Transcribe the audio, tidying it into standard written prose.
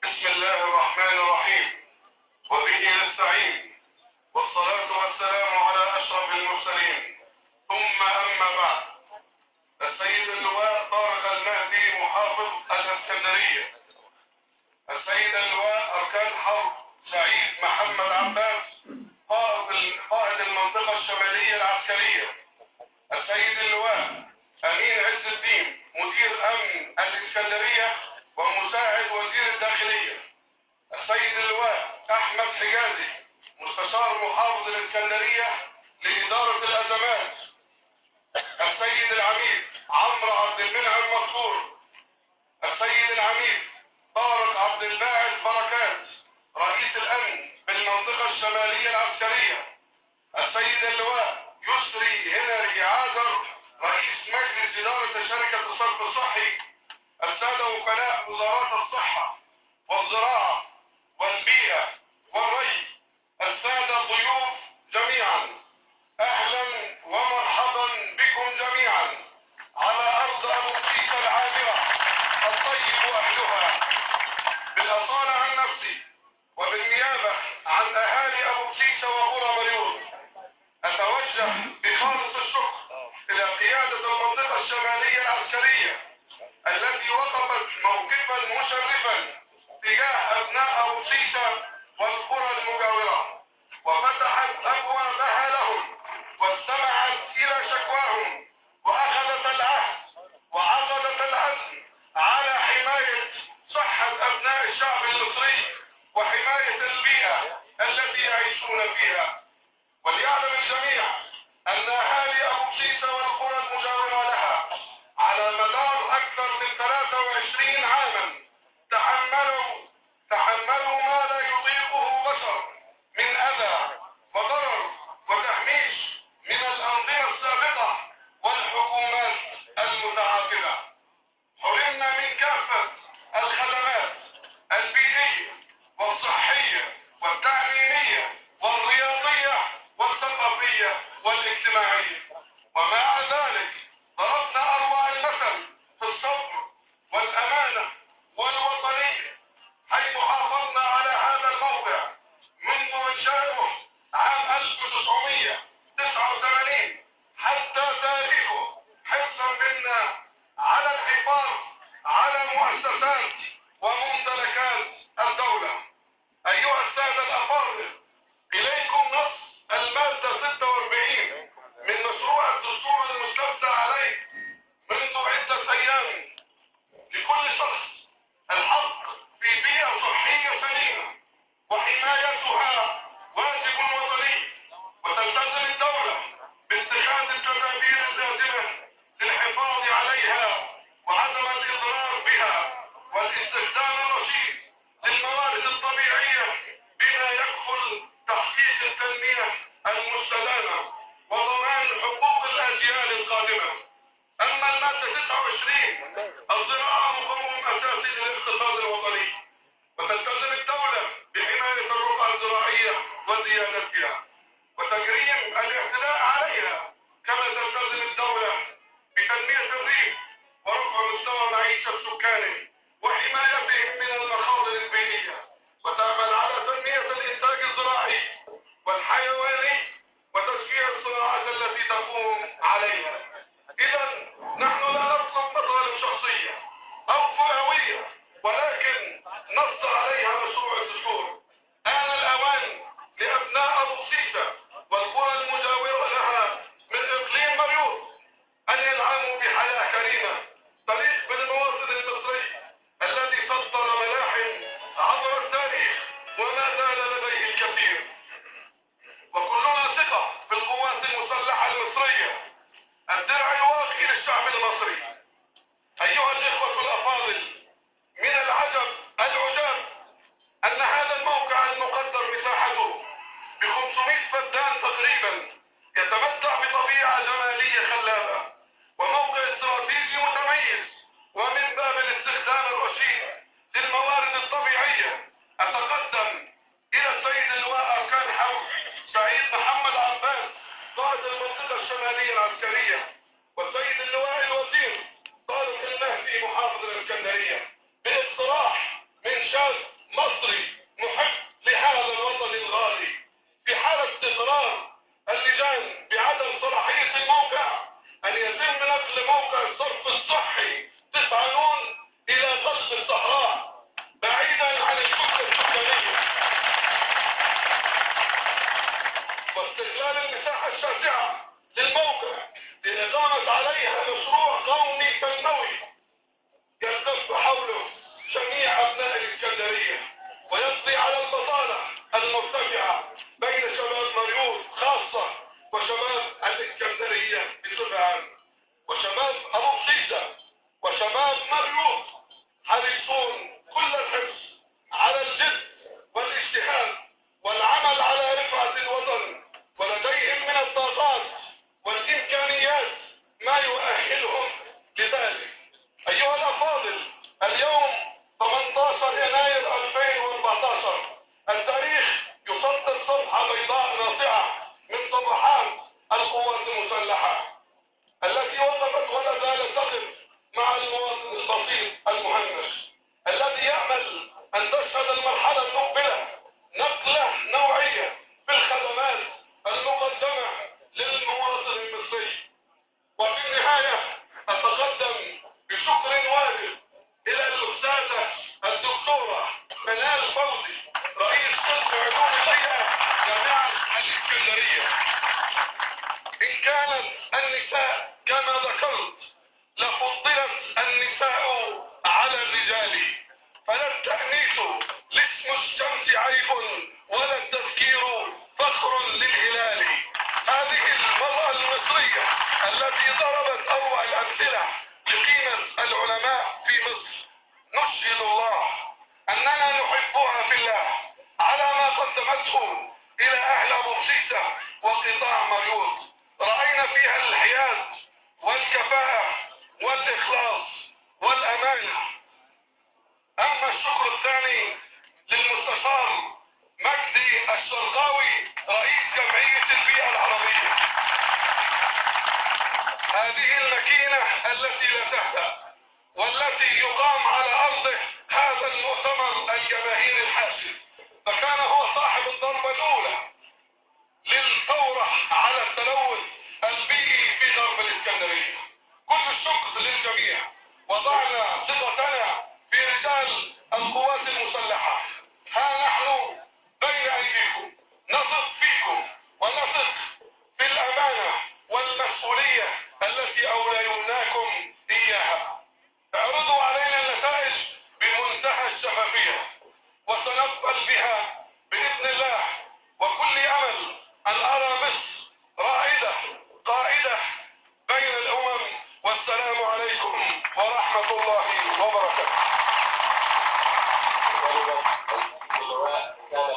بسم الله الرحمن الرحيم، وبه نستعين، والصلاة والسلام على أشرف المرسلين، ثم أما بعد. السيد اللواء طارق المهدي محافظ الإسكندرية، السيد اللواء أركان حرب سعيد محمد عباس قائد المنطقة الشمالية العسكرية، السيد اللواء أمين عز الدين مدير أمن الإسكندرية ومساعد وزير الداخلية، السيد اللواء أحمد حجازي مستشار محافظ الإسكندرية لإدارة الأزمات، السيد العميد عمرو عبد المنعم مذكور، السيد العميد طارق عبد الباعث بركات رئيس الأمن بالمنطقة الشمالية العسكرية، السيد اللواء يسري هنري عازر رئيس مجلس إدارة شركة الصرف الصحي، السادة وكلاء وزارات الصحة والزراعة والبيئة والري، السادة الضيوف جميعا، أهلا ومرحبا بكم جميعا على أرض أبو قتيس العامرة الطيب أهلها. بالأصالة عن نفسي وبالنيابة عن أهالي أبو قتيس وغورة مريوط أتوجه بخالص الشكر إلى قيادة المنطقة الشمالية العسكرية التي وقفت موقفا مشرفا تجاه أبناء أبو قتيس والقرى المجاورة، وفتحت أبوابها لهم واستمعت إلى شكواهم وأخذت العهد وعقدت العزم على حماية صحة أبناء الشعب المصري وحماية البيئة التي يعيشون فيها. وليعلم الجميع أن أهالي أبو قتيس والقرى المجاورة لها على مدار أكثر من 23 عاما تحملوا ما لا يطيقه بشر من أذى وضرر وتهميش من الأنظمة السابقة والحكومات المتعاقبة. حرمنا من كافة الخدمات البيئية والصحية والتعليمية والرياضية والثقافية والاجتماعية، ومع ذلك ضربنا أروع المثل في الصبر والأمانة والوطنية، حيث حافظنا على هذا الموقع منذ إنشائه عام 1989 حتى تاريخه، حرصا منا على الحفاظ على مؤسسات وممتلكات الدولة. أيها السادة الأفاضل، إليكم نص المادة 46 من مشروع الدستور المستفتى عليه منذ عدة أيام. لكل شخص الحق في بيئة صحية سليمة وحمايتها واجب وطني، وتلتزم الدولة باتخاذ التدابير اللازمة للحفاظ عليها وعدم الإضرار بها والاستخدام الرشيد للموارد الطبيعية بما يكفل تحقيق التنمية المستدامة وضمان حقوق الأجيال القادمة. أما المادة 29 الزراعة مقوم أساسي للاقتصاد الوطني، وتلتزم الدولة بحماية الرقعة الزراعية وزيادتها وتجريم الاعتداء عليها، كما تلتزم الدولة بتنمية الريف ورفع مستوى معيشة سكانه وحمايتهم من المخاطر البيئية، وتعمل على تنمية الإنتاج الزراعي والحيواني وتشجيع الصناعات التي تقوم عليها. إذا نحن لا نطلب مطالب شخصية أو فئوية، ولكن نص عليها مشروع الدستور. آن الأوان لأبناء أبو قتيس والقرى المجاورة لها من إقليم مريوط أن ينعموا بحياة كريمة تليق بالمواطن المصري الذي سطر ملاحم عبر التاريخ وما زال لديه الكثير. وكلنا ثقة في القوات المسلحة المصرية، الدرع الواقي للشعب المصري. أيها الإخوة الأفاضل، من العجب العجاب أن هذا الموقع المقدر مساحته ب 500 فدان تقريبا يتمتع بطبيعة جمالية خلابة وموقع استراتيجي متميز، ومن باب الاستخدام الرشيد للموارد الطبيعية أتقدم إلى السيد اللواء أركان حرب سعيد محمد عباس قائد المنطقة الشمالية العسكرية، والسيد اللواء الوزير سيدي محافظ الإسكندرية باقتراح من شاب مصري محب لهذا الوطن الغالي، في حالة استقرار اللجان بعدم صلاحية الموقع أن يتم نقل موقع الصرف الصحي 9 نون إلى قلب الصحراء بعيدا عن الكتلة السكانية، واستغلال المساحة الشاسعة للموقع لإقامة عليها مشروع قومي تنموي يلتف حوله جميع أبناء الإسكندرية ويقضي على البطالة المرتفعة بين شباب مريوط خاصة وشباب الإسكندرية بصفة عامة، وشباب أبو بسيسة وشباب مريوط حريصون كل الحرص على الجد والاجتهاد والعمل على رفعة الوطن، ولديهم من الطاقات والإمكانيات ما يؤهلهم لذلك. أيها الأفاضل، اليوم 18 يناير 2014 التاريخ يسطر صفحة بيضاء ناصعة من صفحات القوات المسلحة التي وقفت ولا زالت تقف مع المواطن البسيط المهمش الذي يأمل أن تشهد المرحلة المقبلة نقلة نوعية في الخدمات المقدمة للمواطن المصري. وفي النهاية أتقدم بشكر واجب إلى الأستاذة الدكتورة منال فوزي رئيس قسم علوم البيئة جامعة الإسكندرية. إن كانت النساء كما ذكرت لفضلت النساء على الرجال، فلا التأنيث لاسم الشمس عيب ولا التذكير فخر للهلال. هذه المرأة المصرية التي ضربت أروع الأمثلة لقيمة العلماء في مصر نشهد الله أننا نحبها في الله على ما قدمته إلى أهل أبو بسيسة وقطاع مريوط. رأينا فيها الحياد والكفاءة والإخلاص والأمانة. أما الشكر الثاني للمستشار مجدي الشرقاوي رئيس جمعية البيئة العربية، هذه الماكينة التي لا تهدأ والتي يقام على أرضه هذا المؤتمر الجماهيري الحاسم، فكان هو صاحب الضربة الأولى للثورة على التلوث البيئي في غرب الإسكندرية. كل الشكر للجميع، وضعنا ثقتنا في رجال القوات المسلحة. ها نحن بين أيديكم نثق فيكم ونثق في الأمانة والمسؤولية التي أوليناكم إياها. اعرضوا علينا النتائج بمنتهى الشفافية وسنقبل بها بإذن الله، وكل أمل أن أرى مصر رائدة قائدة بين الأمم. والسلام عليكم ورحمة الله وبركاته.